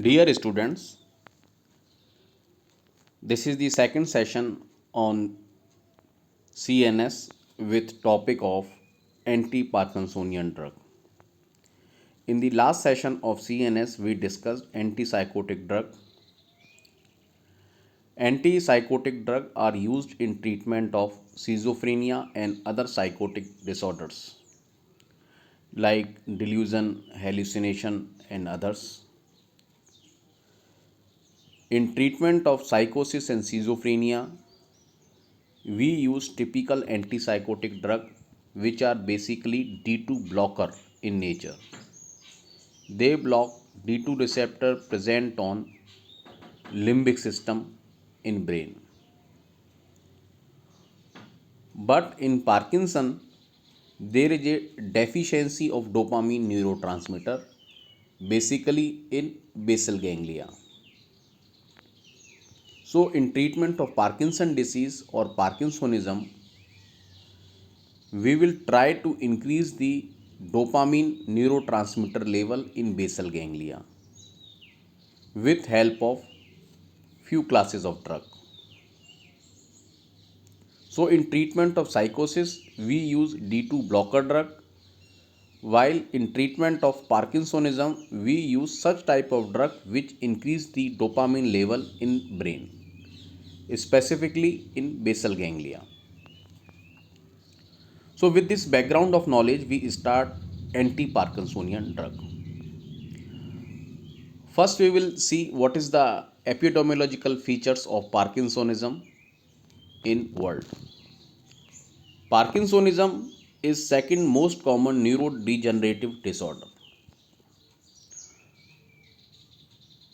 Dear students, this is the second session on CNS with topic of anti-Parkinsonian drug. In the last session of CNS, we discussed antipsychotic drug. Antipsychotic drugs are used in treatment of schizophrenia and other psychotic disorders like delusion, hallucination, and others. In treatment of psychosis and schizophrenia, we use typical antipsychotic drug which are basically D2 blocker in nature. They block D2 receptor present on limbic system in brain. But in Parkinson, there is a deficiency of dopamine neurotransmitter basically in basal ganglia. So in treatment of Parkinson disease or Parkinsonism, we will try to increase the dopamine neurotransmitter level in basal ganglia with help of few classes of drug. So in treatment of psychosis, we use D2 blocker drug, while in treatment of Parkinsonism, we use such type of drug which increase the dopamine level in brain, specifically in basal ganglia. So with this background of knowledge, we start anti-Parkinsonian drug. First, we will see what is the epidemiological features of Parkinsonism in world. Parkinsonism is second most common neurodegenerative disorder.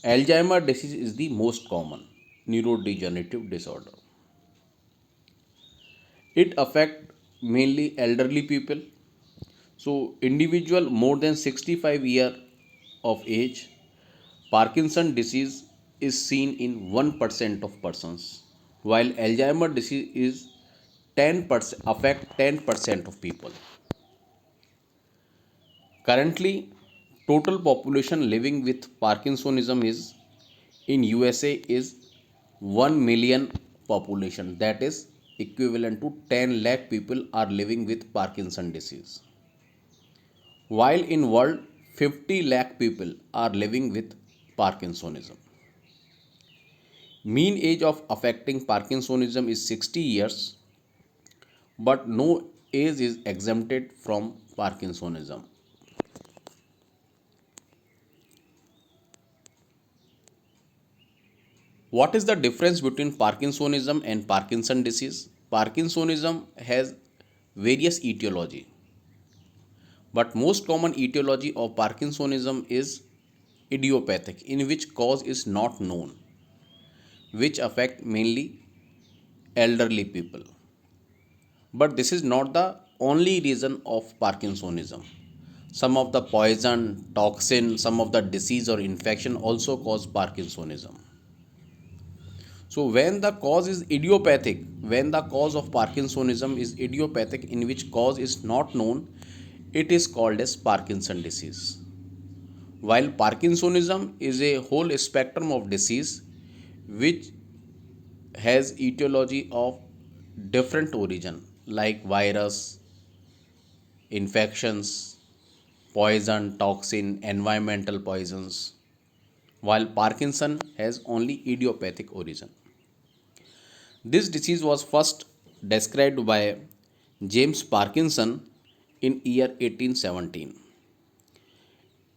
Alzheimer disease is the most common neurodegenerative disorder. It affects mainly elderly people. So, individual more than 65 year of age, Parkinson disease is seen in 1% of persons, while Alzheimer disease is 10% affect 10% of people. Currently, total population living with Parkinsonism is in USA is 1 million population, that is equivalent to 10 lakh people are living with Parkinson disease, while in world 50 lakh people are living with Parkinsonism. Mean age of affecting Parkinsonism is 60 years, but no age is exempted from Parkinsonism. What is the difference between Parkinsonism and Parkinson disease? Parkinsonism has various etiology, but most common etiology of Parkinsonism is idiopathic, in which cause is not known, which affect mainly elderly people. But this is not the only reason of Parkinsonism. Some of the poison, toxin, some of the disease or infection also cause Parkinsonism. So when the cause is idiopathic, when the cause of Parkinsonism is idiopathic in which cause is not known, it is called as Parkinson disease. While Parkinsonism is a whole spectrum of disease which has etiology of different origin like virus, infections, poison, toxin, environmental poisons, while Parkinson has only idiopathic origin. This disease was first described by James Parkinson in year 1817.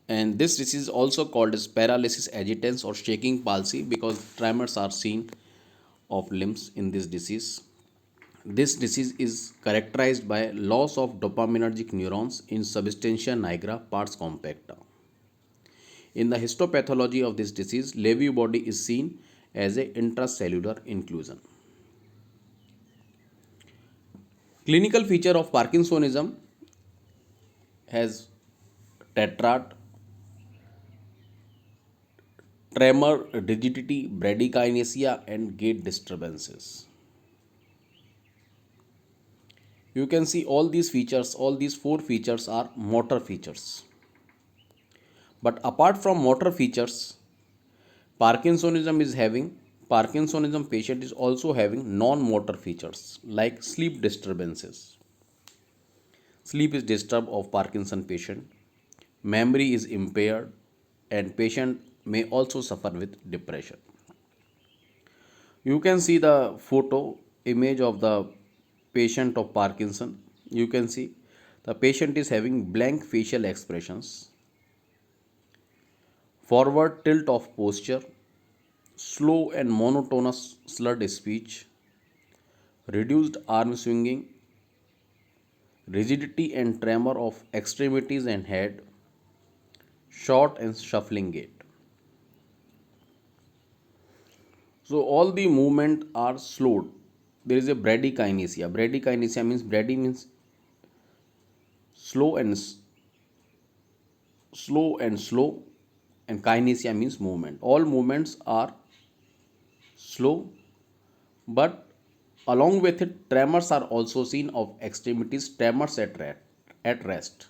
And this disease is also called as paralysis agitans or shaking palsy because tremors are seen of limbs in this disease. This disease is characterized by loss of dopaminergic neurons in substantia nigra pars compacta. In the histopathology of this disease, Lewy body is seen as a intracellular inclusion. Clinical feature of Parkinsonism has tetrad, tremor, rigidity, bradykinesia, and gait disturbances. You can see all these features, all these four features are motor features. But apart from motor features, Parkinsonism patient is also having non-motor features like sleep disturbances. Sleep is disturbed of Parkinson patient. Memory is impaired and patient may also suffer with depression. You can see the photo image of the patient of Parkinson. You can see the patient is having blank facial expressions, forward tilt of posture, slow and monotonous slurred speech, reduced arm swinging, rigidity and tremor of extremities and head, short and shuffling gait. So all the movement are slowed. There is a bradykinesia. Bradykinesia means brady means slow and slow and kinesia means movement. All movements are slow, but along with it tremors are also seen of extremities, tremors at rest.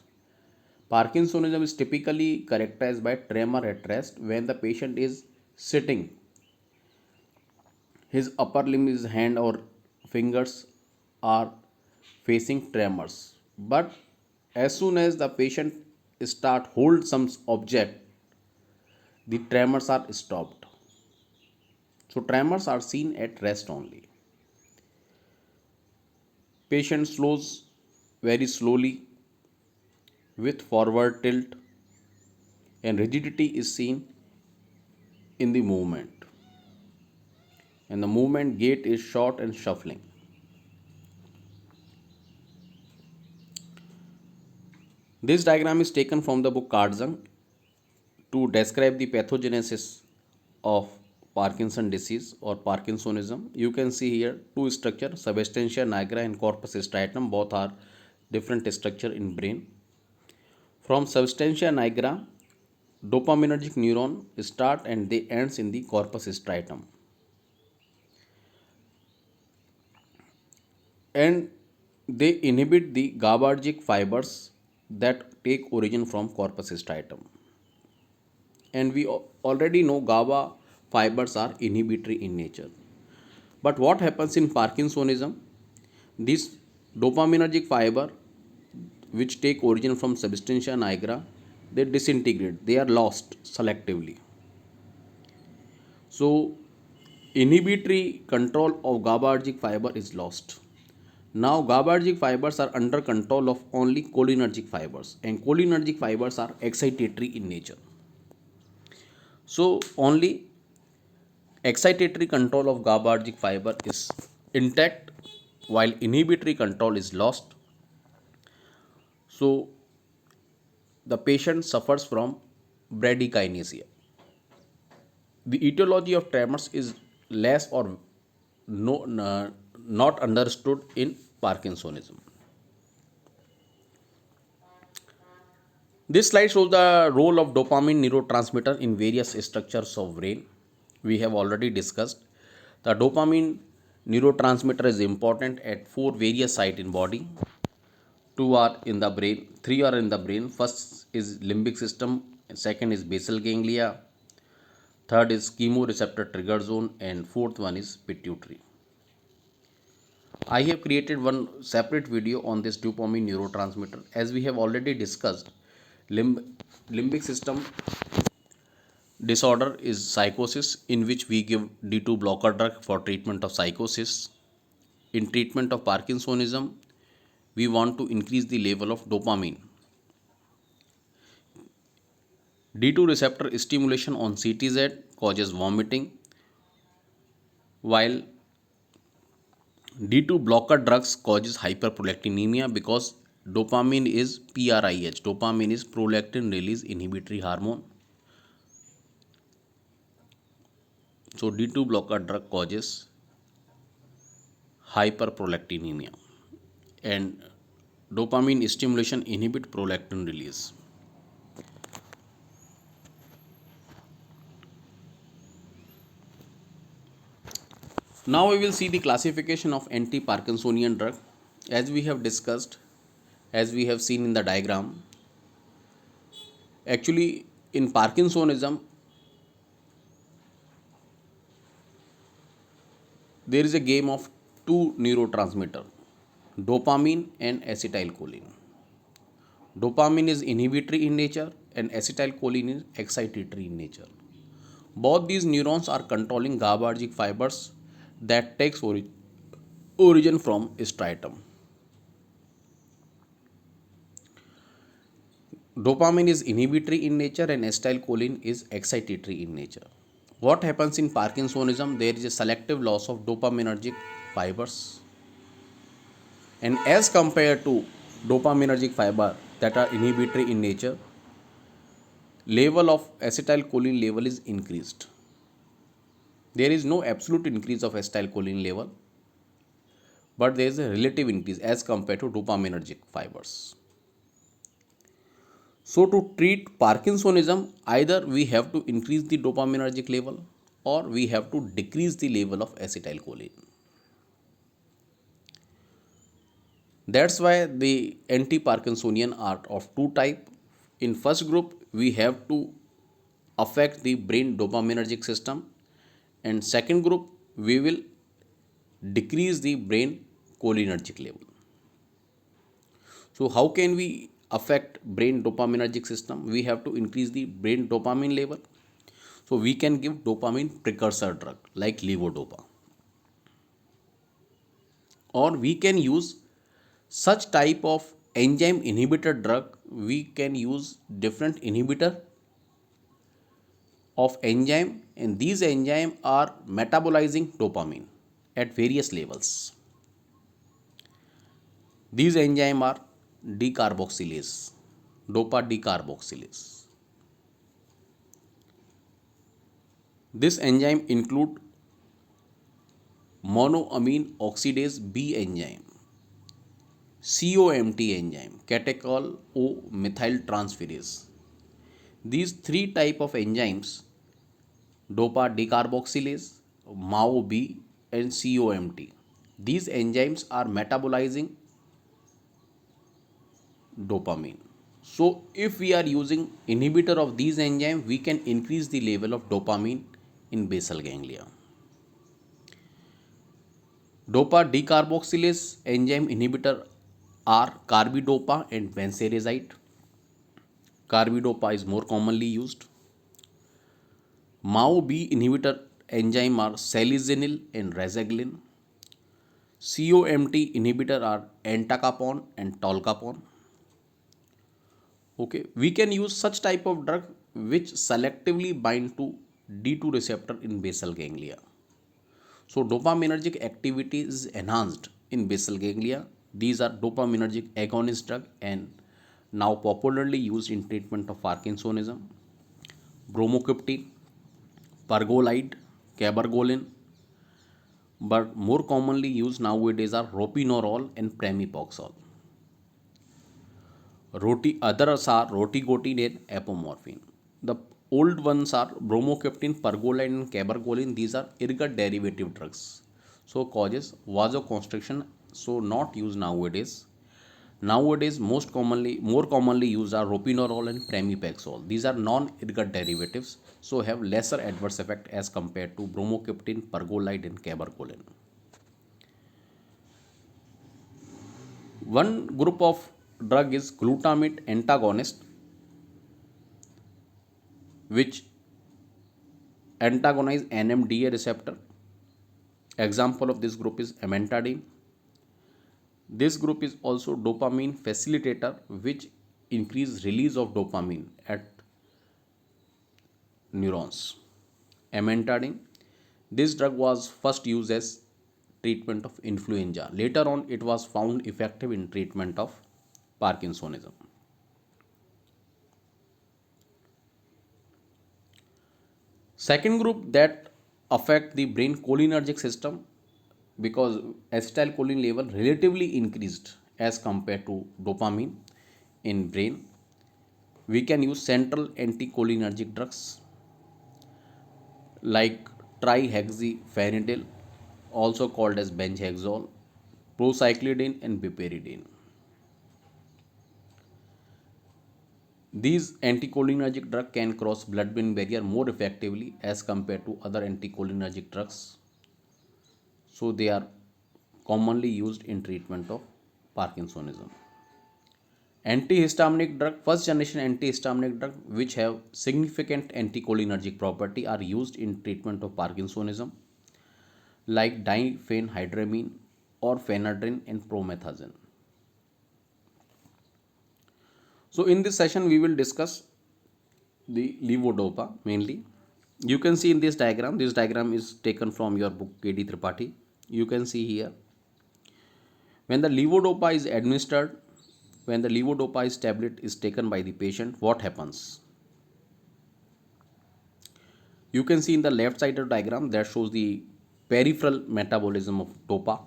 Parkinsonism is typically characterized by tremor at rest when the patient is sitting. His upper limb, his hand or fingers are facing tremors. But as soon as the patient start hold some object, the tremors are stopped. So tremors are seen at rest only. Patient slows very slowly with forward tilt and rigidity is seen in the movement. And the movement gait is short and shuffling. This diagram is taken from the book Kartzang to describe the pathogenesis of Parkinson disease or Parkinsonism. You can see here two structure, substantia nigra and corpus striatum, both are different structure in brain. From substantia nigra, dopaminergic neuron start and they ends in the corpus striatum. And they inhibit the GABAergic fibers that take origin from corpus striatum. And we already know GABA fibers are inhibitory in nature. But what happens in Parkinsonism? These dopaminergic fiber, which take origin from substantia nigra, they disintegrate. They are lost selectively. So, inhibitory control of GABAergic fiber is lost. Now, GABAergic fibers are under control of only cholinergic fibers, and cholinergic fibers are excitatory in nature. So, only excitatory control of GABAergic fiber is intact while inhibitory control is lost. So, the patient suffers from bradykinesia. The etiology of tremors is less or not understood in Parkinsonism. This slide shows the role of dopamine neurotransmitter in various structures of brain. We have already discussed. The dopamine neurotransmitter is important at four various sites in body. Two are in the brain, three are in the brain. First is limbic system, second is basal ganglia, third is chemoreceptor trigger zone, and fourth one is pituitary. I have created one separate video on this dopamine neurotransmitter. As we have already discussed, limbic system disorder is psychosis in which we give D2 blocker drug for treatment of psychosis. In treatment of Parkinsonism, we want to increase the level of dopamine. D2 receptor stimulation on CTZ causes vomiting, while D2 blocker drugs causes hyperprolactinemia because dopamine is PRIH. Dopamine is prolactin release inhibitory hormone. So D2 blocker drug causes hyperprolactinemia and dopamine stimulation inhibit prolactin release. Now we will see the classification of anti-Parkinsonian drug. As we have discussed, as we have seen in the diagram, actually in Parkinsonism, there is a game of two neurotransmitter, dopamine and acetylcholine. Dopamine is inhibitory in nature and acetylcholine is excitatory in nature. Both these neurons are controlling GABAergic fibers that takes origin from striatum. Dopamine is inhibitory in nature and acetylcholine is excitatory in nature. What happens in Parkinsonism? There is a selective loss of dopaminergic fibers, and as compared to dopaminergic fiber that are inhibitory in nature, level of acetylcholine level is increased. There is no absolute increase of acetylcholine level, but there is a relative increase as compared to dopaminergic fibers. So to treat Parkinsonism, either we have to increase the dopaminergic level or we have to decrease the level of acetylcholine. That's why the anti-Parkinsonian are of two type. In first group, we have to affect the brain dopaminergic system, and second group we will decrease the brain cholinergic level. So how can we affect brain dopaminergic system? We have to increase the brain dopamine level. So we can give dopamine precursor drug like levodopa, or we can use such type of enzyme inhibitor drug. We can use different inhibitor of enzyme, and these enzyme are metabolizing dopamine at various levels. These enzyme are decarboxylase, dopa decarboxylase. This enzyme include monoamine oxidase B enzyme, COMT enzyme, catechol O methyl transferase. These three type of enzymes, dopa decarboxylase, MAO-B and COMT, these enzymes are metabolizing dopamine. So if we are using inhibitor of these enzymes, we can increase the level of dopamine in basal ganglia. Dopa decarboxylase enzyme inhibitor are carbidopa and vancomycin. Carbidopa is more commonly used. MAO-B inhibitor enzyme are salicylic and razaglin. COMT inhibitor are entacapone and tolcapone. Okay, we can use such type of drug which selectively bind to D2 receptor in basal ganglia. So dopaminergic activity is enhanced in basal ganglia. These are dopaminergic agonist drug and now popularly used in treatment of Parkinsonism. Bromocriptine, pergolide, cabergoline, but more commonly used nowadays are ropinirole and pramipexole. Others are rotigotine and apomorphine. The old ones are bromocriptine, pergolide and cabergoline. These are ergot derivative drugs. So causes vasoconstriction. So not used nowadays. Nowadays more commonly used are ropinirole and pramipexole. These are non-ergot derivatives, so have lesser adverse effect as compared to bromocriptine, pergolide and cabergoline. One group of drug is glutamate antagonist, which antagonize NMDA receptor. Example of this group is amantadine. This group is also dopamine facilitator, which increase release of dopamine at neurons. Amantadine. This drug was first used as treatment of influenza. Later on, it was found effective in treatment of Parkinsonism. Second group that affect the brain cholinergic system, because acetylcholine level relatively increased as compared to dopamine in brain. We can use central anticholinergic drugs like trihexyphenidyl, also called as benhexol, procyclidine and piperidine. These anticholinergic drugs can cross blood-brain barrier more effectively as compared to other anticholinergic drugs. So they are commonly used in treatment of Parkinsonism. Antihistaminic drug, first generation antihistaminic drug which have significant anticholinergic property are used in treatment of Parkinsonism, like diphenhydramine or phenadrine and promethazine. So in this session we will discuss the levodopa mainly. You can see in this diagram is taken from your book KD Tripathi. You can see here, when the levodopa is administered, when the levodopa is tablet is taken by the patient, what happens? You can see in the left side of diagram that shows the peripheral metabolism of dopa.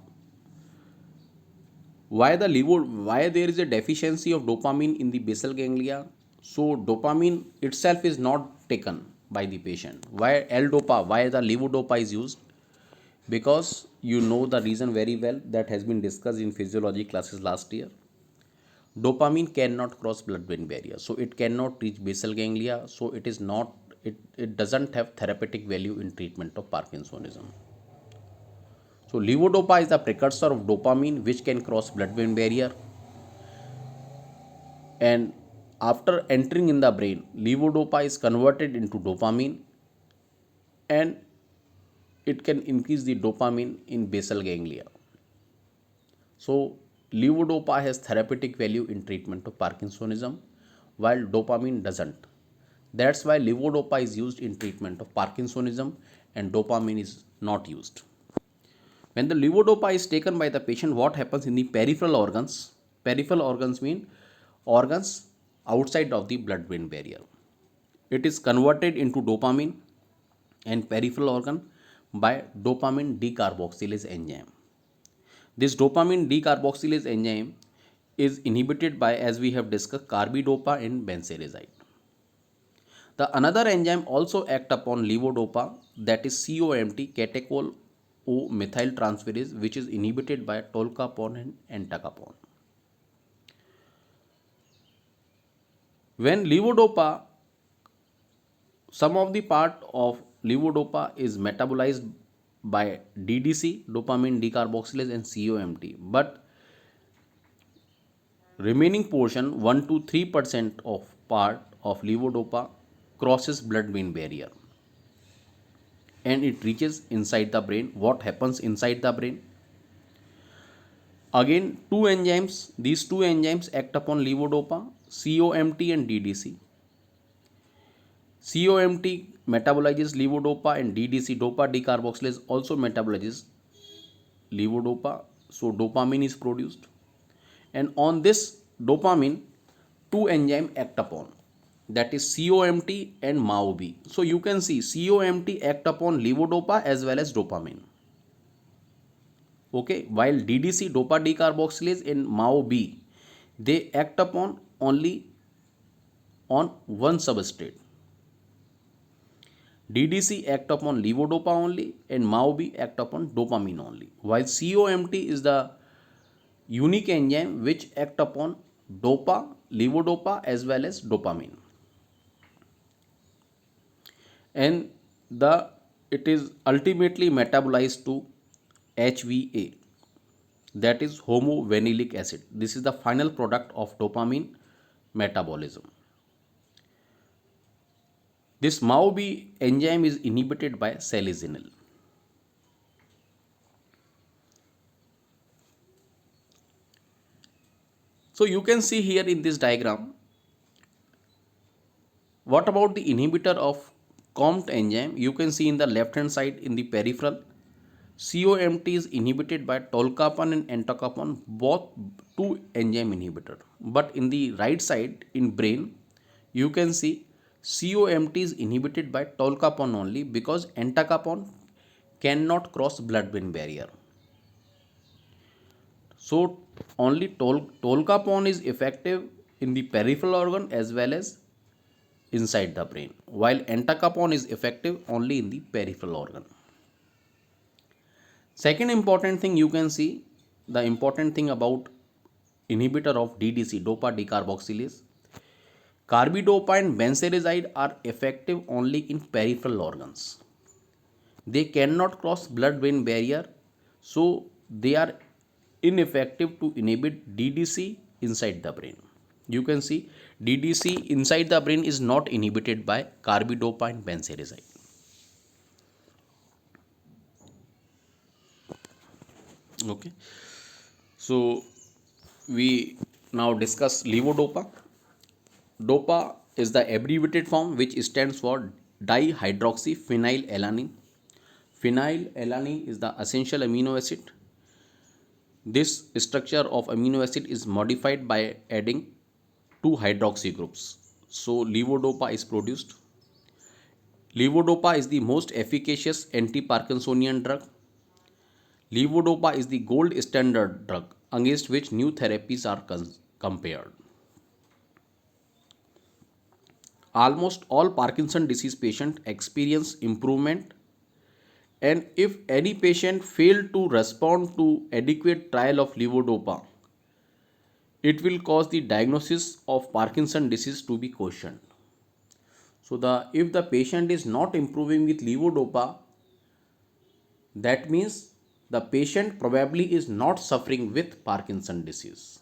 Why there is a deficiency of dopamine in the basal ganglia? So dopamine itself is not taken by the patient. Why L-dopa? Why the levodopa is used? Because you know the reason very well, that has been discussed in physiology classes last year. Dopamine cannot cross blood-brain barrier, so it cannot reach basal ganglia. So it doesn't have therapeutic value in treatment of Parkinsonism. So levodopa is the precursor of dopamine which can cross blood-brain barrier, and after entering in the brain, levodopa is converted into dopamine, and it can increase the dopamine in basal ganglia. So levodopa has therapeutic value in treatment of Parkinsonism, while dopamine doesn't. That's why levodopa is used in treatment of Parkinsonism and dopamine is not used. When the levodopa is taken by the patient, what happens in the peripheral organs? Peripheral organs mean organs outside of the blood-brain barrier. It is converted into dopamine and peripheral organ by dopamine decarboxylase enzyme. This dopamine decarboxylase enzyme is inhibited by, as we have discussed, carbidopa and benserazide. The another enzyme also act upon levodopa, that is COMT, catechol O methyltransferase, which is inhibited by tolcapone and entacapone. When levodopa, some of the part of levodopa is metabolized by DDC, dopamine decarboxylase, and COMT, but remaining portion 1 to 3% of part of levodopa crosses blood-brain barrier and it reaches inside the brain. What happens inside the brain? Again, these two enzymes act upon levodopa, COMT and DDC. COMT metabolizes levodopa and DDC, dopa decarboxylase, also metabolizes levodopa, so dopamine is produced. And on this dopamine, two enzymes act upon, that is COMT and MAO-B. So you can see COMT act upon levodopa as well as dopamine. Okay, while DDC, dopa decarboxylase, and MAO-B, they act upon only on one substrate. DDC act upon levodopa only and MAO-B act upon dopamine only, while COMT is the unique enzyme which act upon dopa, levodopa as well as dopamine. And it is ultimately metabolized to HVA, that is homovanillic acid. This is the final product of dopamine metabolism. This MAO-B enzyme is inhibited by salicylic. So you can see here in this diagram, what about the inhibitor of COMT enzyme? You can see in the left hand side in the peripheral, COMT is inhibited by tolcapone and entacapone, both two enzyme inhibitor. But in the right side in brain, you can see COMT is inhibited by tolcapone only because entacapone cannot cross blood-brain barrier. So only tolcapone is effective in the peripheral organ as well as inside the brain, while entacapone is effective only in the peripheral organ. Second important thing, you can see the important thing about inhibitor of DDC, dopa decarboxylase. Carbidopa and benserazide are effective only in peripheral organs. They cannot cross blood-brain barrier, So they are ineffective to inhibit DDC inside the brain. You can see DDC inside the brain is not inhibited by carbidopa and benserazide. Okay, so we now discuss levodopa. Dopa is the abbreviated form which stands for dihydroxyphenylalanine. Phenylalanine is the essential amino acid. This structure of amino acid is modified by adding two hydroxy groups. So levodopa is produced. Levodopa is the most efficacious anti-Parkinsonian drug. Levodopa is the gold standard drug against which new therapies are compared. Almost all Parkinson disease patients experience improvement, and if any patient failed to respond to adequate trial of levodopa, it will cause the diagnosis of Parkinson disease to be questioned. So if the patient is not improving with levodopa, that means the patient probably is not suffering with Parkinson disease.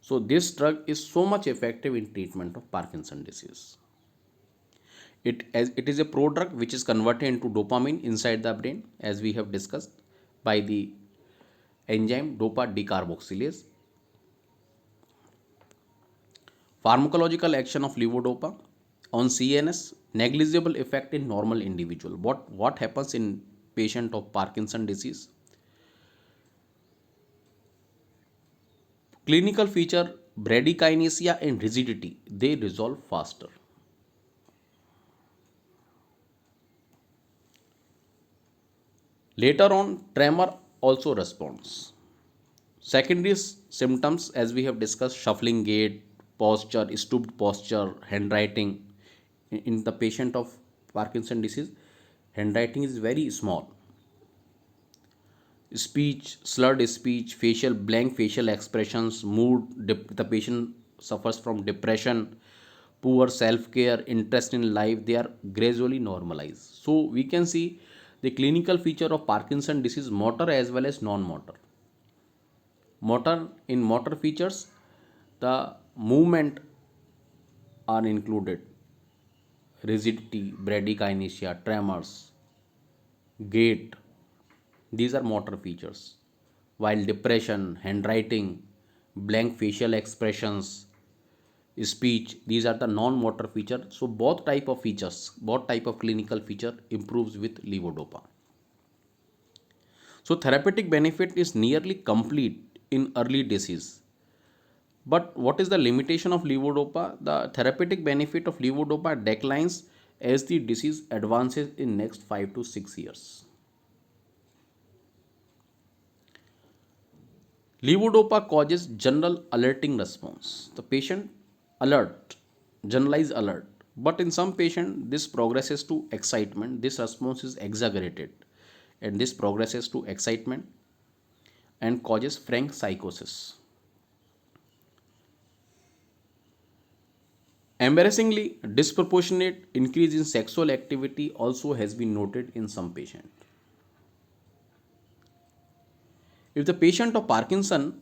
So this drug is so much effective in treatment of Parkinson disease. It is a prodrug which is converted into dopamine inside the brain, as we have discussed, by the enzyme dopa decarboxylase. Pharmacological action of levodopa on CNS, negligible effect in normal individual. What happens in patient of Parkinson disease? Clinical feature bradykinesia and rigidity, they resolve faster. Later on, tremor also responds. Secondary symptoms, as we have discussed, shuffling gait, posture, stooped posture, handwriting. In the patient of Parkinson disease, handwriting is very small. Speech, slurred speech, blank facial expressions, mood, the patient suffers from depression, poor self-care, interest in life, they are gradually normalized. So we can see the clinical feature of Parkinson disease, motor as well as non-motor. In motor features, the movement are included: rigidity, bradykinesia, tremors, gait. These are motor features. While depression, handwriting, blank facial expressions, speech, these are the non-motor features. So both type of clinical feature improves with levodopa. So therapeutic benefit is nearly complete in early disease. But what is the limitation of levodopa? The therapeutic benefit of levodopa declines as the disease advances in next 5 to 6 years. Levodopa causes general alerting response. The patient alert, generalized alert. But in some patient, this progresses to excitement. This response is exaggerated, and this progresses to excitement and causes frank psychosis. Embarrassingly, disproportionate increase in sexual activity also has been noted in some patients. If the patient of Parkinson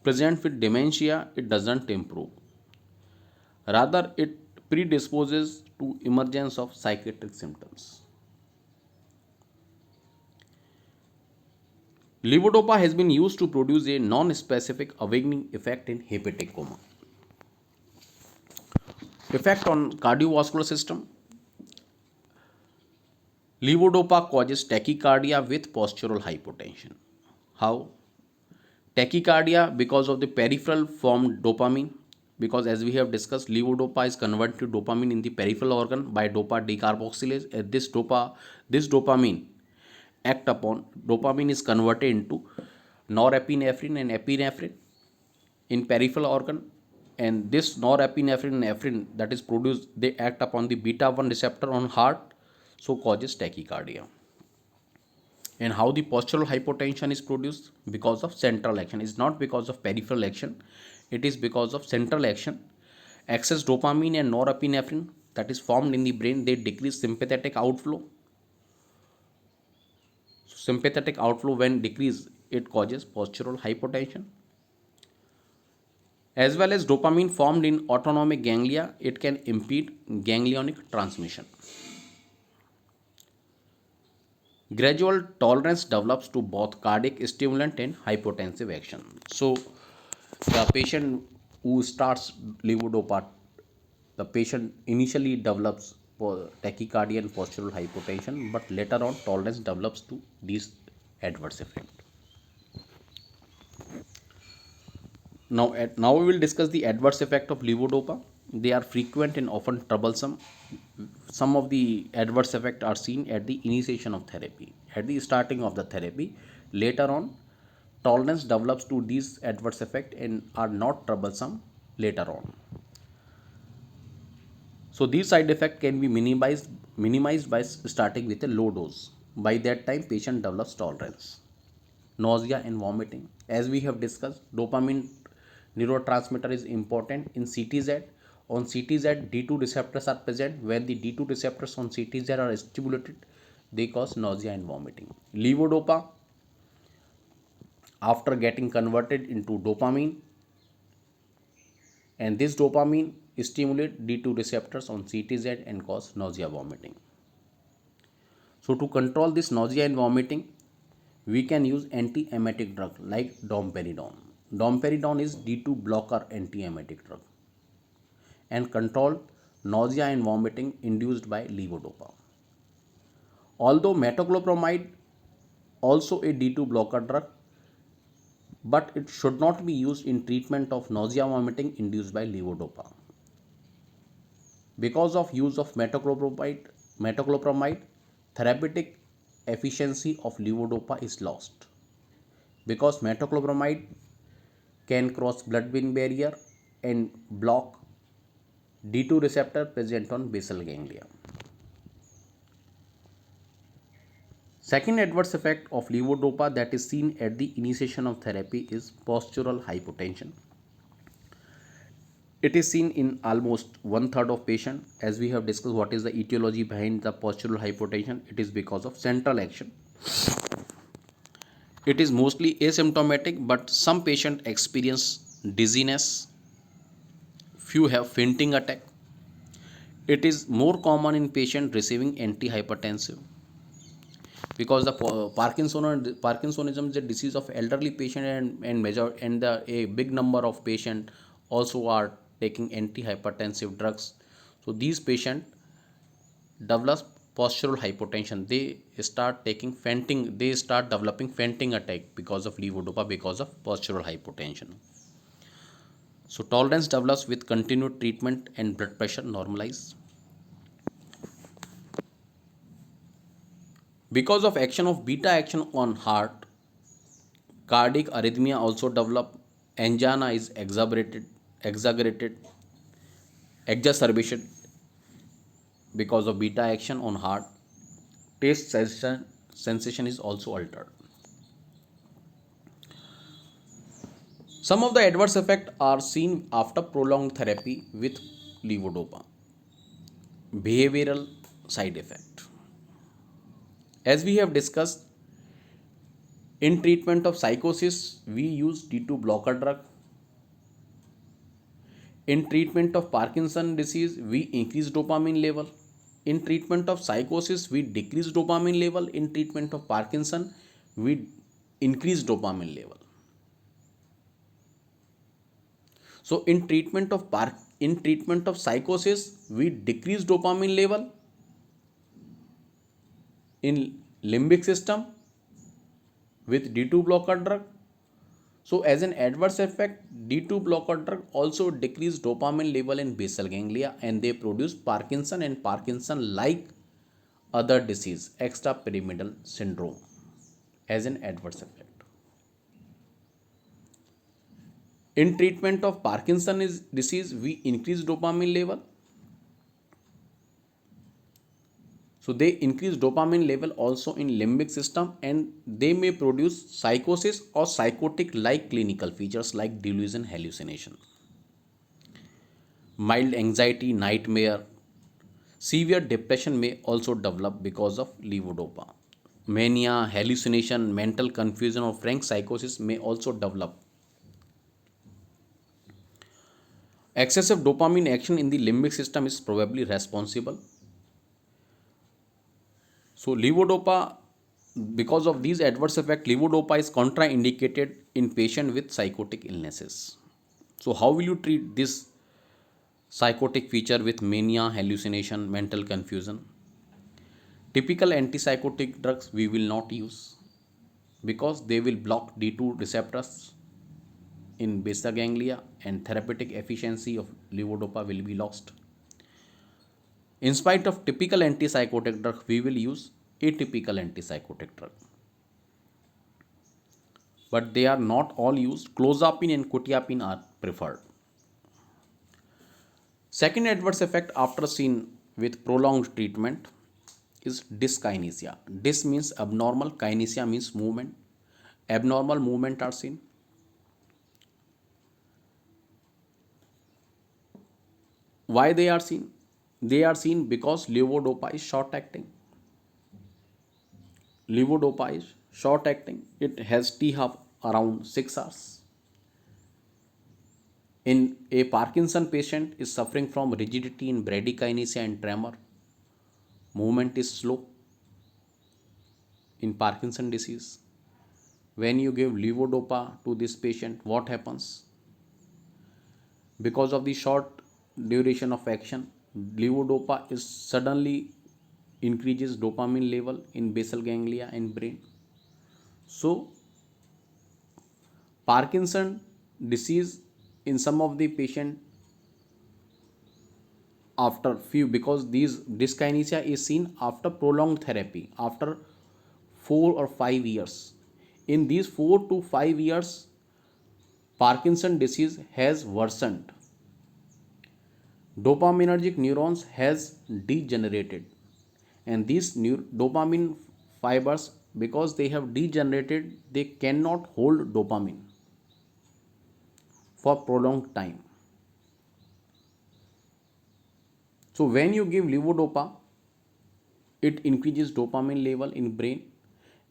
presents with dementia, it doesn't improve. Rather, it predisposes to emergence of psychiatric symptoms. Levodopa has been used to produce a non-specific awakening effect in hepatic coma. Effect on cardiovascular system. Levodopa causes tachycardia with postural hypotension. How? Tachycardia because of the peripheral formed dopamine, because as we have discussed, levodopa is converted to dopamine in the peripheral organ by dopa decarboxylase. This dopamine act upon dopamine is converted into norepinephrine and epinephrine in peripheral organ, and this norepinephrine and epinephrine that is produced, they act upon the beta 1 receptor on heart, so causes tachycardia. And how the postural hypotension is produced? Because of central action. It's not because of peripheral action, it is because of central action. Excess dopamine and norepinephrine that is formed in the brain, they decrease sympathetic outflow. So sympathetic outflow when decreased, it causes postural hypotension. As well as dopamine formed in autonomic ganglia, it can impede ganglionic transmission. Gradual tolerance develops to both cardiac stimulant and hypotensive action. So, the patient who starts levodopa, the patient initially develops tachycardia and postural hypotension, but later on tolerance develops to these adverse effects. Now we will discuss the adverse effect of levodopa. They are frequent and often troublesome. Some of the adverse effects are seen at the initiation of therapy, at the starting of the therapy. Later on, tolerance develops to these adverse effects and are not troublesome later on. So these side effects can be minimized by starting with a low dose. By that time, patient develops tolerance. Nausea and vomiting. As we have discussed, dopamine neurotransmitter is important in CTZ. On CTZ, D2 receptors are present. When the D2 receptors on CTZ are stimulated, they cause nausea and vomiting. Levodopa, after getting converted into dopamine, and this dopamine stimulate D2 receptors on CTZ and cause nausea vomiting. So to control this nausea and vomiting, we can use anti-emetic drug like domperidone. Domperidone is D2 blocker anti-emetic drug and control nausea and vomiting induced by levodopa. Although metoclopramide also a D2 blocker drug, but it should not be used in treatment of nausea vomiting induced by levodopa. Because of use of metoclopramide, therapeutic efficiency of levodopa is lost. Because metoclopramide can cross blood-brain barrier and block D2 receptor present on basal ganglia. Second adverse effect of levodopa that is seen at the initiation of therapy is postural hypotension. It is seen in almost one third of patients. As we have discussed, what is the etiology behind the postural hypotension? It is because of central action. It is mostly asymptomatic, but some patients experience dizziness. Few have fainting attack. It is more common in patients receiving antihypertensive because the Parkinsonism is a disease of elderly patient and a big number of patients also are taking antihypertensive drugs. So these patients develop postural hypotension. They start taking fainting. They start developing fainting attack because of levodopa, because of postural hypotension. So tolerance develops with continued treatment and blood pressure normalize. Because of action of beta action on heart, cardiac arrhythmia also develop. Angina is exacerbation because of beta action on heart. Taste sensation is also altered. Some of the adverse effects are seen after prolonged therapy with levodopa. Behavioral side effect. As we have discussed, in treatment of psychosis, we use D2 blocker drug. In treatment of Parkinson disease, we increase dopamine level. In treatment of psychosis, we decrease dopamine level. In treatment of Parkinson, we increase dopamine level. So in treatment of psychosis, we decrease dopamine level in limbic system with D2 blocker drug. So as an adverse effect, D2 blocker drug also decrease dopamine level in basal ganglia and they produce Parkinson and Parkinson-like other disease, extrapyramidal syndrome as an adverse effect. In treatment of Parkinson's disease, we increase dopamine level. So they increase dopamine level also in limbic system and they may produce psychosis or psychotic-like clinical features like delusion, hallucination, mild anxiety, nightmare. Severe depression may also develop because of levodopa. Mania, hallucination, mental confusion, or frank psychosis may also develop. Excessive dopamine action in the limbic system is probably responsible. So, levodopa, because of these adverse effects, levodopa is contraindicated in patient with psychotic illnesses. So, how will you treat this psychotic feature with mania, hallucination, mental confusion? Typical antipsychotic drugs we will not use because they will block D2 receptors in beta ganglia and therapeutic efficiency of levodopa will be lost. In spite of typical antipsychotic drug, we will use atypical antipsychotic drug. But they are not all used. Clozapine and quetiapine are preferred. Second adverse effect after seen with prolonged treatment is dyskinesia. Dys means abnormal, kinesia means movement. Abnormal movement are seen. Why they are seen? They are seen because levodopa is short acting. Levodopa is short acting. It has T half around 6 hours. In a Parkinson patient is suffering from rigidity in bradykinesia and tremor. Movement is slow. In Parkinson disease, when you give levodopa to this patient, what happens? Because of the short duration of action, levodopa is suddenly increases dopamine level in basal ganglia and brain. So Parkinson disease in some of the patient after few, because these dyskinesia is seen after prolonged therapy after 4 or 5 years. In these 4 to 5 years, Parkinson disease has worsened. Dopaminergic neurons has degenerated, and these dopamine fibers, because they have degenerated, they cannot hold dopamine for prolonged time. So when you give levodopa, it increases dopamine level in brain,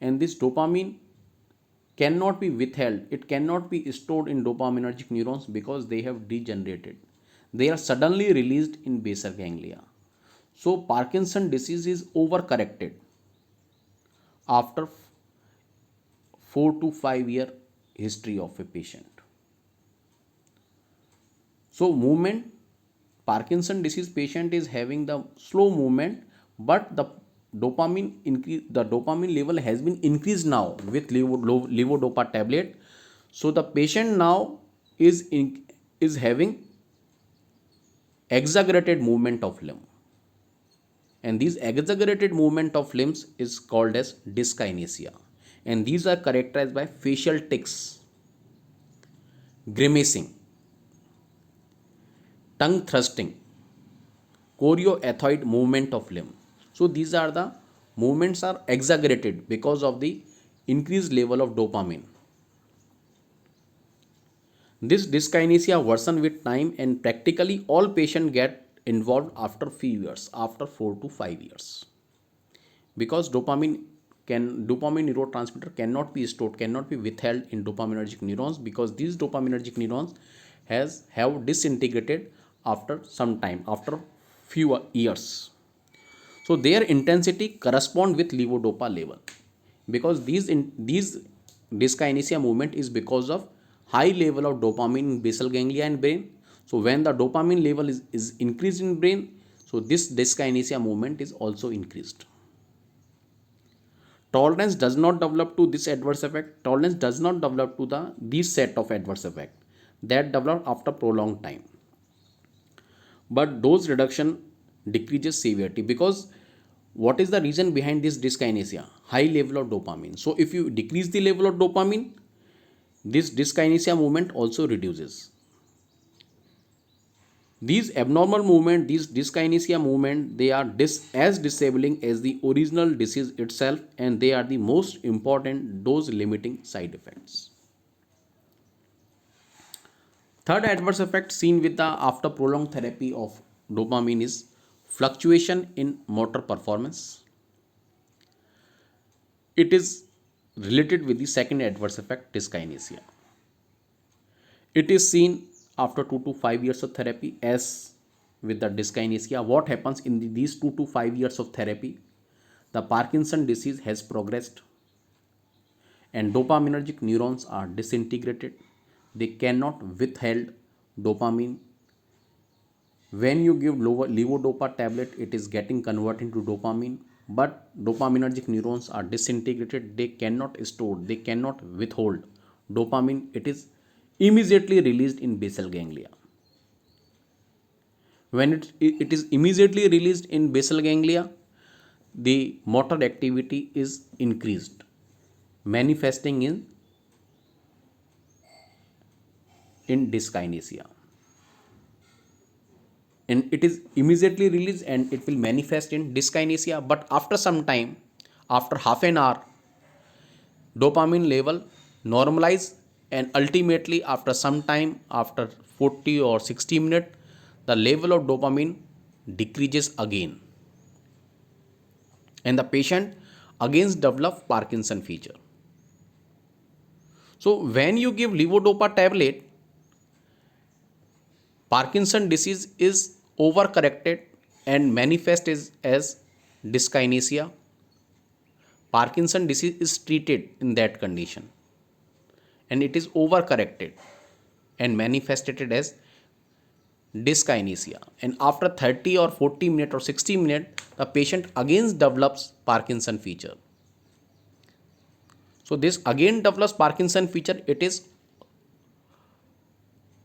and this dopamine cannot be withheld. It cannot be stored in dopaminergic neurons because they have degenerated. They are suddenly released in basal ganglia. So Parkinson disease is overcorrected after 4 to 5 year history of a patient. So movement, Parkinson disease patient is having the slow movement, but the dopamine level has been increased now with levodopa tablet. So the patient now is having exaggerated movement of limb, and these exaggerated movement of limbs is called as dyskinesia, and these are characterized by facial tics, grimacing, tongue thrusting, chorioethoid movement of limb. So these are the movements are exaggerated because of the increased level of dopamine. This dyskinesia worsen with time, and practically all patients get involved after few years, after 4 to 5 years, because dopamine neurotransmitter cannot be stored, cannot be withheld in dopaminergic neurons, because these dopaminergic neurons have disintegrated after some time, after few years. So their intensity correspond with levodopa level, because these dyskinesia movement is because of high level of dopamine in basal ganglia and brain. So when the dopamine level is increased in brain, so this dyskinesia movement is also increased. Tolerance does not develop to this adverse effect. Tolerance does not develop to these set of adverse effect that develop after prolonged time. But dose reduction decreases severity, because what is the reason behind this dyskinesia? High level of dopamine. So if you decrease the level of dopamine, this dyskinesia movement also reduces. These abnormal movement, these dyskinesia movement, they are as disabling as the original disease itself, and they are the most important dose limiting side effects. Third adverse effect seen with the after prolonged therapy of dopamine is fluctuation in motor performance. it is related with the second adverse effect, dyskinesia. It is seen after 2 to 5 years of therapy. As with the dyskinesia, what happens in these 2 to 5 years of therapy? The Parkinson disease has progressed and dopaminergic neurons are disintegrated. They cannot withhold dopamine. When you give levodopa tablet, it is getting converted into dopamine, but dopaminergic neurons are disintegrated. They cannot store, they cannot withhold dopamine. It is immediately released in basal ganglia. When it is immediately released in basal ganglia, the motor activity is increased, manifesting in dyskinesia. And it is immediately released and it will manifest in dyskinesia, but after some time, after half an hour, dopamine level normalize, and ultimately after some time, after 40 or 60 minutes, the level of dopamine decreases again, and the patient again develop Parkinson feature. So when you give levodopa tablet, Parkinson disease is overcorrected and manifest as dyskinesia. Parkinson disease is treated in that condition and it is overcorrected and manifested as dyskinesia. And after 30 or 40 minutes or 60 minutes, the patient again develops Parkinson feature. So this again develops Parkinson feature. It is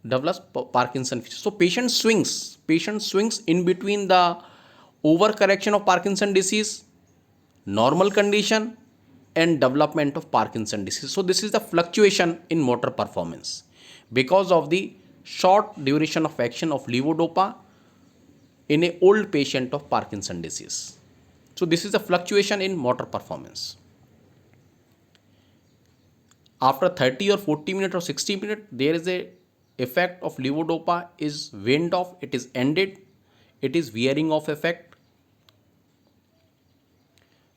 develops Parkinson feature. So patient swings. Patient swings in between the overcorrection of Parkinson disease, normal condition, and development of Parkinson disease. So this is the fluctuation in motor performance because of the short duration of action of levodopa in a old patient of Parkinson disease. So this is the fluctuation in motor performance. After 30 or 40 minutes or 60 minutes, there is a effect of levodopa is waned off, it is ended, it is wearing off effect.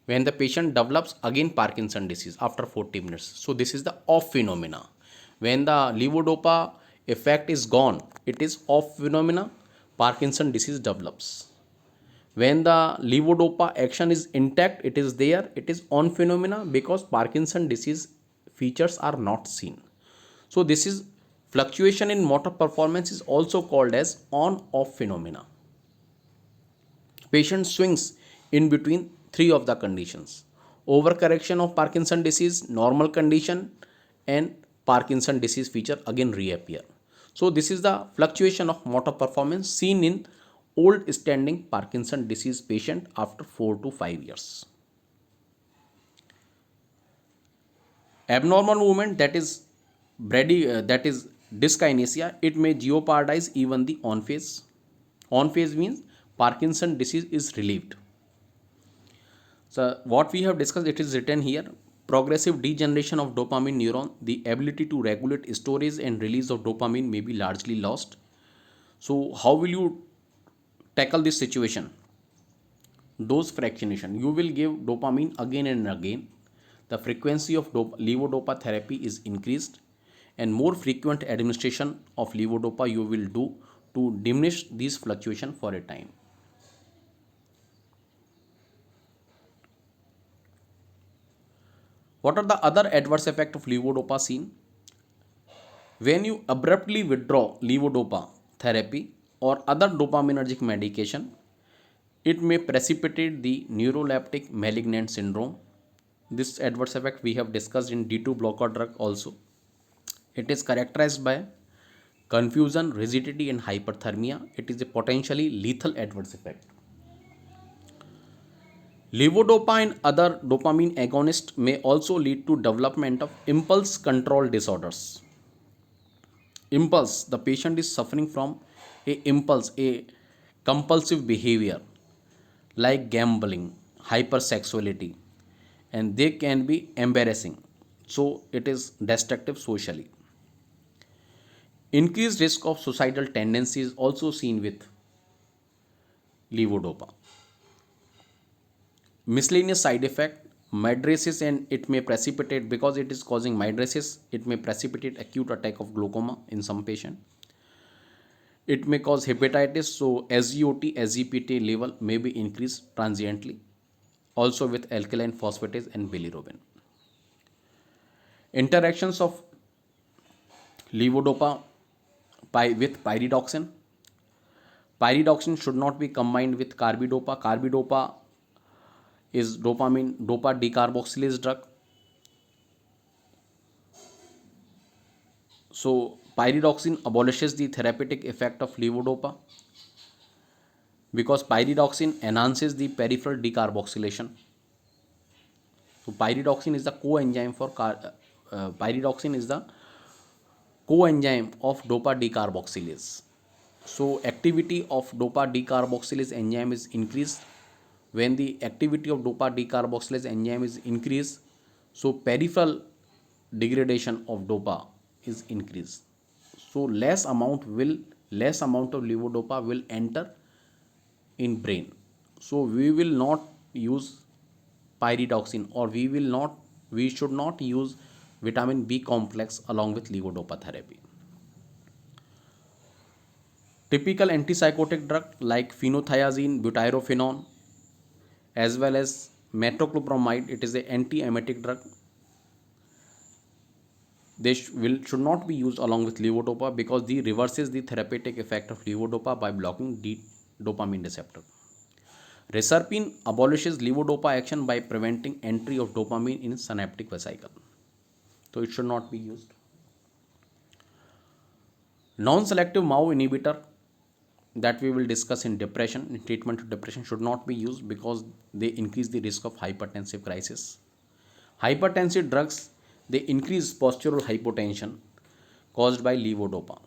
When the patient develops again Parkinson disease after 40 minutes. So this is the off phenomena. When the levodopa effect is gone, it is off phenomena, Parkinson disease develops. When the levodopa action is intact, it is there, it is on phenomena because Parkinson disease features are not seen. So this is fluctuation in motor performance is also called as on-off phenomena. Patient swings in between three of the conditions: overcorrection of Parkinson disease, normal condition, and Parkinson disease feature again reappear. So this is the fluctuation of motor performance seen in old standing Parkinson disease patient after 4 to 5 years. Abnormal movement, that is that is dyskinesia, it may jeopardize even the on phase. On phase means Parkinson disease is relieved. So what we have discussed, it is written here: progressive degeneration of dopamine neuron, the ability to regulate storage and release of dopamine may be largely lost. So how will you tackle this situation? Dose fractionation. You will give dopamine again and again. The frequency of levodopa therapy is increased, and more frequent administration of levodopa you will do to diminish these fluctuation for a time. What are the other adverse effects of levodopa seen? When you abruptly withdraw levodopa therapy or other dopaminergic medication, it may precipitate the neuroleptic malignant syndrome. This adverse effect we have discussed in D2 blocker drug also. It is characterized by confusion, rigidity, and hyperthermia. It is a potentially lethal adverse effect. Levodopa and other dopamine agonists may also lead to development of impulse control disorders. Impulse, the patient is suffering from a compulsive behavior like gambling, hypersexuality, and they can be embarrassing. So it is destructive socially. Increased risk of suicidal tendencies also seen with levodopa. Miscellaneous side effect: mydriasis, and it may precipitate, because it is causing mydriasis, it may precipitate acute attack of glaucoma in some patient. It may cause hepatitis, so SGOT, SGPT level may be increased transiently, also with alkaline phosphatase and bilirubin. Interactions of levodopa with pyridoxine. Pyridoxine should not be combined with carbidopa. Carbidopa is dopamine dopa decarboxylase drug. So pyridoxine abolishes the therapeutic effect of levodopa because pyridoxine enhances the peripheral decarboxylation. So pyridoxine is the coenzyme for pyridoxine is the coenzyme of dopa decarboxylase. So activity of dopa decarboxylase enzyme is increased. When the activity of dopa decarboxylase enzyme is increased, so peripheral degradation of dopa is increased. So less amount of levodopa will enter in brain. So we will not use pyridoxine, or we should not use vitamin B complex along with levodopa therapy. Typical antipsychotic drug like phenothiazine, butyrophenone, as well as metoclopramide, it is an anti-emetic drug. They should not be used along with levodopa because they reverses the therapeutic effect of levodopa by blocking the dopamine receptor. Reserpine abolishes levodopa action by preventing entry of dopamine in synaptic vesicle. So it should not be used. Non-selective MAO inhibitor that we will discuss in depression, in treatment of depression, should not be used because they increase the risk of hypertensive crisis. Hypertensive drugs, they increase postural hypotension caused by levodopa.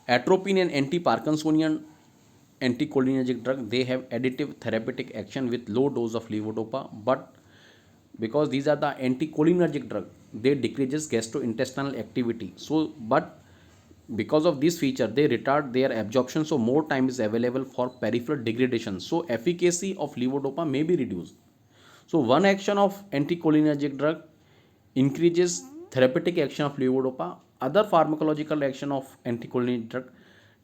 Atropine and anti-Parkinsonian anticholinergic drug, they have additive therapeutic action with low dose of levodopa, but because these are the anticholinergic drug, they decreases gastrointestinal activity. So but because of this feature, they retard their absorption, so more time is available for peripheral degradation, so efficacy of levodopa may be reduced. So one action of anticholinergic drug increases therapeutic action of levodopa. Other pharmacological action of anticholinergic drug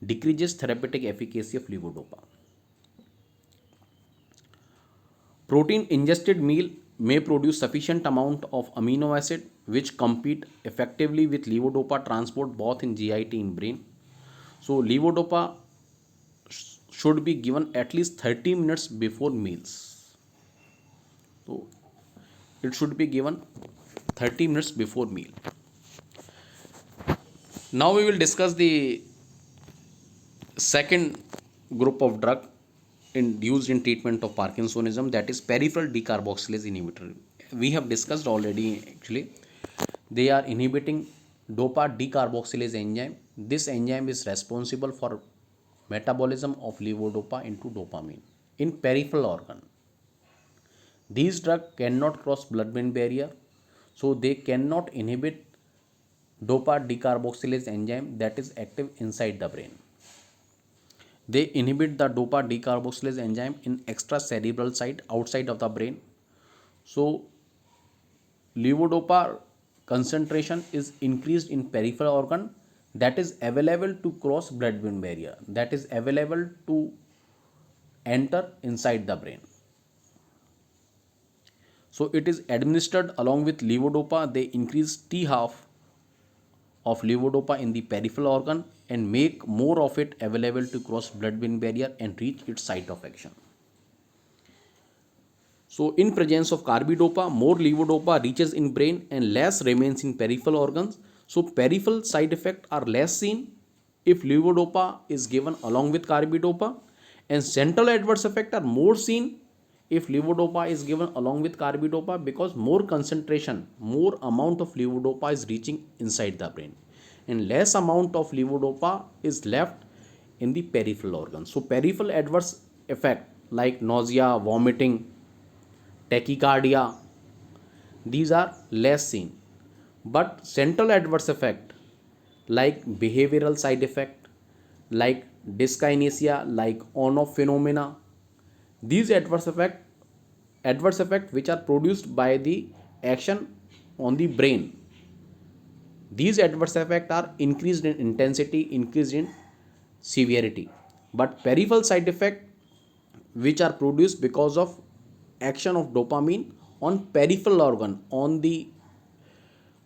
decreases therapeutic efficacy of levodopa. Protein ingested meal may produce sufficient amount of amino acid which compete effectively with levodopa transport both in GIT and brain. So levodopa should be given at least 30 minutes before meals. So it should be given 30 minutes before meal. Now we will discuss the second group of drug used in treatment of Parkinsonism, that is peripheral decarboxylase inhibitor. We have discussed already actually. They are inhibiting dopa decarboxylase enzyme. This enzyme is responsible for metabolism of levodopa into dopamine in peripheral organ. These drugs cannot cross blood-brain barrier, so they cannot inhibit dopa decarboxylase enzyme that is active inside the brain. They inhibit the dopa decarboxylase enzyme in extracerebral site outside of the brain. So levodopa concentration is increased in peripheral organ that is available to cross blood-brain barrier, that is available to enter inside the brain. So it is administered along with levodopa. They increase T half of levodopa in the peripheral organ and make more of it available to cross blood-brain barrier and reach its site of action. So in presence of carbidopa, more levodopa reaches in brain and less remains in peripheral organs. So peripheral side effects are less seen if levodopa is given along with carbidopa, and central adverse effects are more seen if levodopa is given along with carbidopa because more concentration, more amount of levodopa is reaching inside the brain and less amount of levodopa is left in the peripheral organs. So peripheral adverse effect like nausea, vomiting, tachycardia, these are less seen. But central adverse effect like behavioral side effect, like dyskinesia, like on-off phenomena, these adverse effects adverse effect which are produced by the action on the brain. These adverse effects are increased in intensity, increased in severity. But peripheral side effects which are produced because of action of dopamine on peripheral organ, on the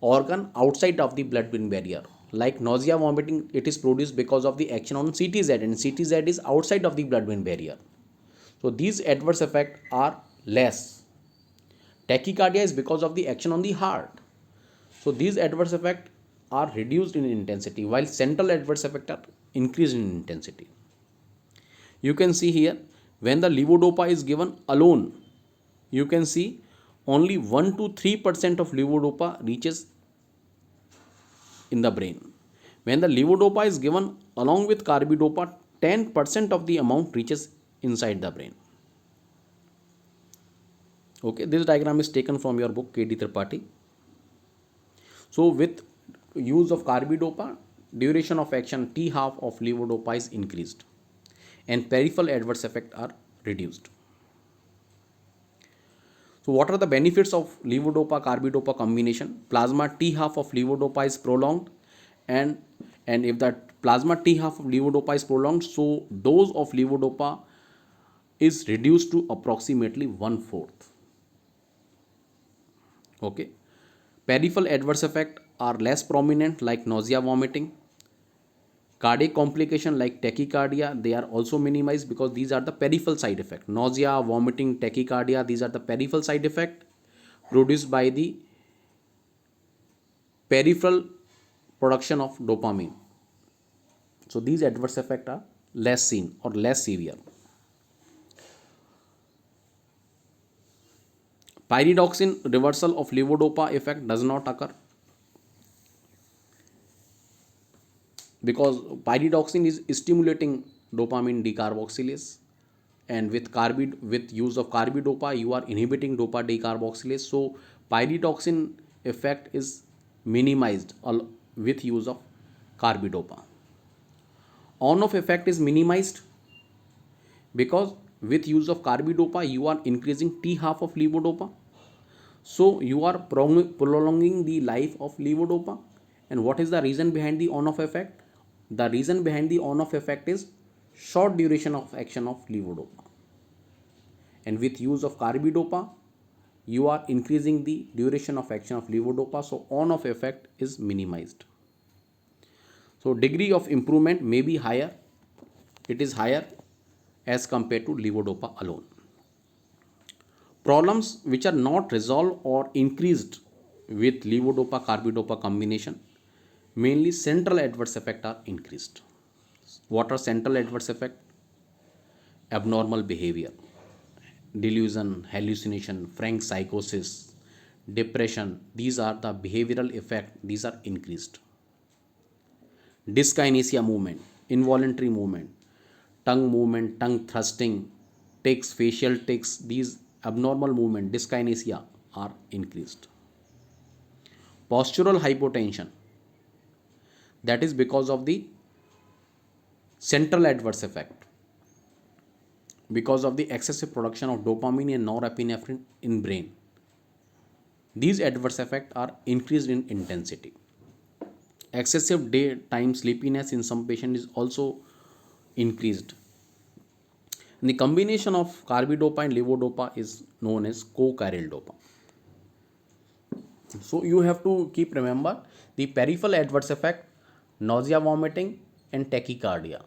organ outside of the blood brain barrier, like nausea, vomiting, it is produced because of the action on ctz, and ctz is outside of the blood brain barrier. So these adverse effects are less. Tachycardia is because of the action on the heart. So these adverse effects are reduced in intensity, while central adverse effects are increased in intensity. You can see here, when the levodopa is given alone, you can see only 1 to 3% of levodopa reaches in the brain. When the levodopa is given along with carbidopa, 10% of the amount reaches inside the brain. Okay, this diagram is taken from your book K.D. Tripathi. So with use of carbidopa, duration of action T half of levodopa is increased and peripheral adverse effects are reduced. So what are the benefits of levodopa carbidopa combination? Plasma T half of levodopa is prolonged, and if that plasma T half of levodopa is prolonged, so dose of levodopa is reduced to approximately 1/4. Okay. Peripheral adverse effects are less prominent, like nausea, vomiting. Cardiac complication like tachycardia, they are also minimized because these are the peripheral side effect. Nausea, vomiting, tachycardia, these are the peripheral side effect produced by the peripheral production of dopamine. So these adverse effects are less seen or less severe. Pyridoxine reversal of levodopa effect does not occur because pyridoxine is stimulating dopamine decarboxylase, and with use of carbidopa you are inhibiting dopa decarboxylase. So pyridoxine effect is minimized with use of carbidopa. On off effect is minimized because with use of carbidopa you are increasing T half of levodopa. So you are prolonging the life of levodopa. And what is the reason behind the on off effect? The reason behind the on off effect is short duration of action of levodopa. And with use of carbidopa you are increasing the duration of action of levodopa, so on off effect is minimized. So degree of improvement may be higher, it is higher as compared to levodopa alone. Problems which are not resolved or increased with levodopa carbidopa combination, mainly central adverse effects are increased. What are central adverse effects? Abnormal behavior, delusion, hallucination, frank psychosis, depression, these are the behavioral effect, these are increased. Dyskinesia movement, involuntary movement, tongue movement, tongue thrusting, tics, facial tics, these abnormal movement, dyskinesia are increased. Postural hypotension, that is because of the central adverse effect, because of the excessive production of dopamine and norepinephrine in brain. These adverse effects are increased in intensity. Excessive daytime sleepiness in some patients is also increased. And the combination of carbidopa and levodopa is known as co-chiral dopa. So you have to keep remember the peripheral adverse effect, nausea, vomiting, and tachycardia.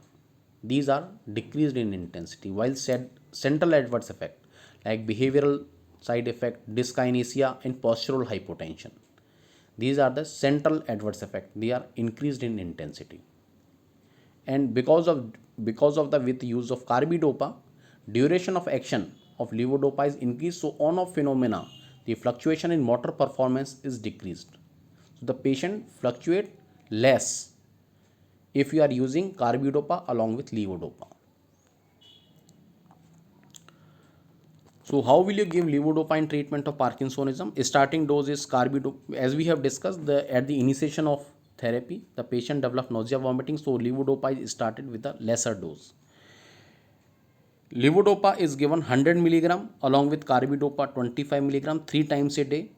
These are decreased in intensity, while central adverse effect like behavioral side effect, dyskinesia, and postural hypotension, these are the central adverse effect. They are increased in intensity, and because of the with use of carbidopa, duration of action of levodopa is increased. So on off phenomena, the fluctuation in motor performance is decreased. So the patient fluctuate less if you are using carbidopa along with levodopa. So how will you give levodopa in treatment of Parkinsonism? Starting dose is carbidopa. As we have discussed, at the initiation of therapy, the patient developed nausea, vomiting. So levodopa is started with a lesser dose. Levodopa is given 100 milligram along with carbidopa 25 milligram 3 times a day,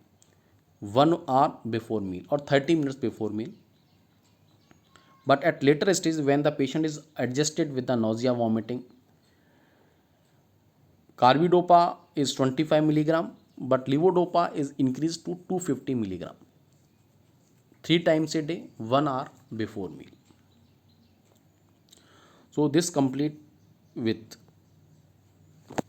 1 hour before meal or 30 minutes before meal. But at later stage, when the patient is adjusted with the nausea, vomiting, carbidopa is 25 milligram, but levodopa is increased to 250 milligram 3 times a day, 1 hour before meal. So this complete with